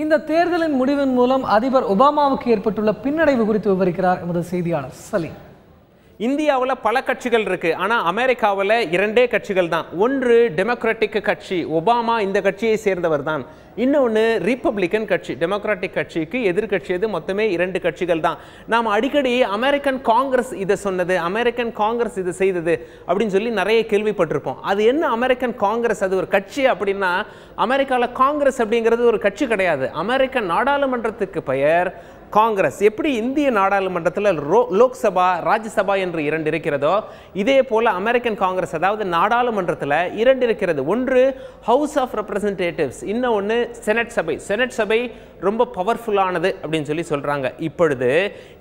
இந்த தேர்தலின் முடிவின் மூலம் அதிபர் ஒபாமாவுக்கு ஏற்பட்டுள்ள பின்னடைவு குறித்து விவரிக்கிறார் எமது செய்தியாளர் சலீம். இந்தியாவில் பல கட்சிகள் இருக்கு, ஆனால் அமெரிக்காவில் இரண்டே கட்சிகள் தான். ஒன்று டெமோக்ராட்டிக் கட்சி, ஒபாமா இந்த கட்சியை சேர்ந்தவர் தான். இன்னொன்று ரிப்பப்ளிக்கன் கட்சி, டெமோக்ராட்டிக் கட்சிக்கு எதிர்கட்சி எது, மொத்தமே இரண்டு கட்சிகள் தான். நாம் அடிக்கடி அமெரிக்கன் காங்கிரஸ் இதை சொன்னது, அமெரிக்கன் காங்கிரஸ் இது செய்தது அப்படின்னு சொல்லி நிறைய கேள்விப்பட்டிருப்போம். அது என்ன அமெரிக்கன் காங்கிரஸ்? அது ஒரு கட்சி அப்படின்னா, அமெரிக்காவில் காங்கிரஸ் அப்படிங்கிறது ஒரு கட்சி கிடையாது. அமெரிக்கன் நாடாளுமன்றத்துக்கு பெயர் காங்கிரஸ். எப்படி இந்திய நாடாளுமன்றத்தில் லோக்சபா ராஜ்யசபா என்று இரண்டு இருக்கிறதோ, இதே போல அமெரிக்கன் காங்கிரஸ் அதாவது நாடாளுமன்றத்தில் இரண்டு இருக்கிறது. ஒன்று ஹவுஸ் ஆஃப் ரெப்ரசன்டேட்டிவ்ஸ், இன்னொன்று செனட் சபை. செனட் சபை ரொம்ப பவர்ஃபுல்லானது அப்படின்னு சொல்லி சொல்கிறாங்க. இப்பொழுது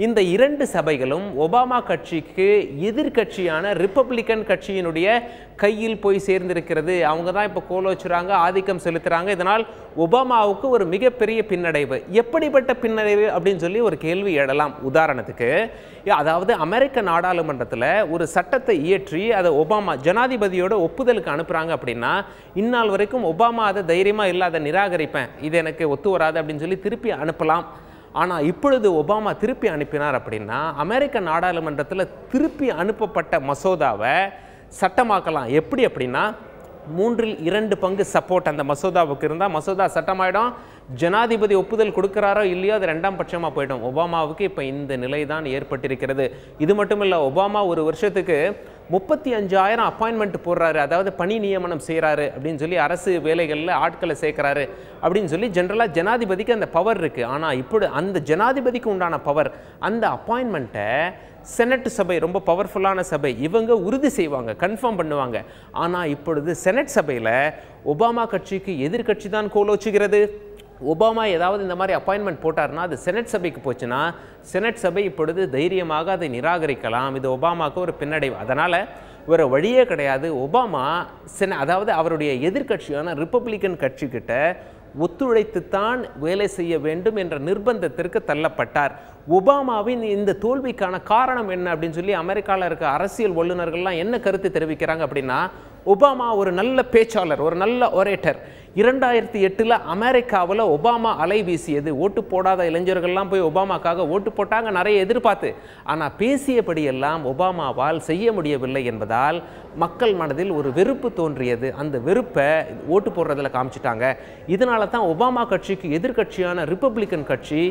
இந்த இரண்டு சபைகளும் ஒபாமா கட்சிக்கு எதிர்கட்சியான ரிப்பப்ளிக்கன் கட்சியினுடைய கையில் போய் சேர்ந்திருக்கிறது. அவங்க தான் இப்போ கோலோச்சுறாங்க, ஆதிக்கம் செலுத்துகிறாங்க. இதனால் ஒபாமாவுக்கு ஒரு மிகப்பெரிய பின்னடைவு. எப்படிப்பட்ட பின்னடைவு அப்படின்னு சொல்லி ஒரு கேள்வி எழலாம். உதாரணத்துக்கு, அதாவது அமெரிக்க நாடாளுமன்றத்தில் ஒரு சட்டத்தை இயற்றி அதை ஒபாமா ஜனாதிபதியோட ஒப்புதலுக்கு அனுப்புகிறாங்க அப்படின்னா, இந்நாள் வரைக்கும் ஒபாமா அதை தைரியமாக இல்லை, அதை நிராகரிப்பேன், இது எனக்கு ஒத்து வராது அப்படின்னு சொல்லி திருப்பி அனுப்பலாம். ஆனால் இப்பொழுது ஒபாமா திருப்பி அனுப்பினார் அப்படின்னா, அமெரிக்க நாடாளுமன்றத்தில் திருப்பி அனுப்பப்பட்ட மசோதாவை சட்டமாக்கலாம். எப்படி அப்படின்னா, 3/2 சப்போர்ட் அந்த மசோதாவுக்கு இருந்தால் மசோதா சட்டமாயிடும். ஜனாதிபதி ஒப்புதல் கொடுக்குறாரோ இல்லையோ அது 2ஆம் பட்சமாக போயிடும். ஒபாமாவுக்கு இப்போ இந்த நிலை தான் ஏற்பட்டிருக்கிறது. இது மட்டும் இல்லை, ஒபாமா ஒரு வருஷத்துக்கு 35,000 அப்பாயின்மெண்ட் போடுறாரு, அதாவது பணி நியமனம் செய்கிறாரு அப்படின்னு சொல்லி, அரசு வேலைகளில் ஆட்களை சேர்க்குறாரு அப்படின்னு சொல்லி ஜென்ரலாக ஜனாதிபதிக்கு அந்த பவர் இருக்குது. ஆனால் இப்படி அந்த ஜனாதிபதிக்கு உண்டான பவர், அந்த அப்பாயின்மெண்ட்டை செனட் சபை, ரொம்ப பவர்ஃபுல்லான சபை, இவங்க உறுதி செய்வாங்க, கன்ஃபார்ம் பண்ணுவாங்க. ஆனால் இப்பொழுது செனட் சபையில் ஒபாமா கட்சிக்கு எதிர்கட்சி தான் கோலோச்சுகிறது. ஒபாமா ஏதாவது இந்த மாதிரி அப்பாயின்மெண்ட் போட்டார்னா அது செனட் சபைக்கு போச்சுன்னா, செனட் சபை இப்பொழுது தைரியமாக அதை நிராகரிக்கலாம். இது ஒபாமாவுக்கு ஒரு பின்னடைவு. அதனால் வேறு வழியே கிடையாது. ஒபாமா அதாவது அவருடைய எதிர்கட்சியான ரிப்பப்ளிக்கன் கட்சிக்கிட்ட ஒத்துழைத்துத்தான் வேலை செய்ய வேண்டும் என்ற நிர்பந்தத்திற்கு தள்ளப்பட்டார். ஒபாமாவின் இந்த தோல்விக்கான காரணம் என்ன அப்படின்னு சொல்லி அமெரிக்காவில் இருக்க அரசியல் வல்லுநர்கள்லாம் என்ன கருத்து தெரிவிக்கிறாங்க அப்படின்னா, ஒபாமா ஒரு நல்ல பேச்சாளர், ஒரு நல்ல ஒரேட்டர். 2008 அமெரிக்காவில் ஒபாமா அலை வீசியது. ஓட்டு போடாத இளைஞர்கள்லாம் போய் ஒபாமாக்காக ஓட்டு போட்டாங்க, நிறைய எதிர்பார்த்து. ஆனால் பேசியபடியெல்லாம் ஒபாமாவால் செய்ய முடியவில்லை என்பதால் மக்கள் மனதில் ஒரு வெறுப்பு தோன்றியது. அந்த வெறுப்பை ஓட்டு போடுறதில் காமிச்சிட்டாங்க. இதனால தான் ஒபாமா கட்சிக்கு எதிர்கட்சியான ரிப்பப்ளிக்கன் கட்சி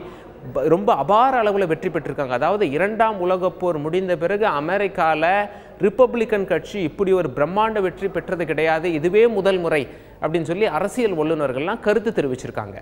ரொம்ப அபார அளவில் வெற்றி பெற்றிருக்காங்க. அதாவது 2ஆம் உலகப் போர் முடிந்த பிறகு அமெரிக்காவில் ரிப்பப்ளிக்கன் கட்சி இப்படி ஒரு பிரம்மாண்ட வெற்றி பெற்றது கிடையாது. இதுவே முதல் முறை அப்படின்னு சொல்லி அரசியல் வல்லுநர்கள்லாம் கருத்து தெரிவிச்சிருக்காங்க.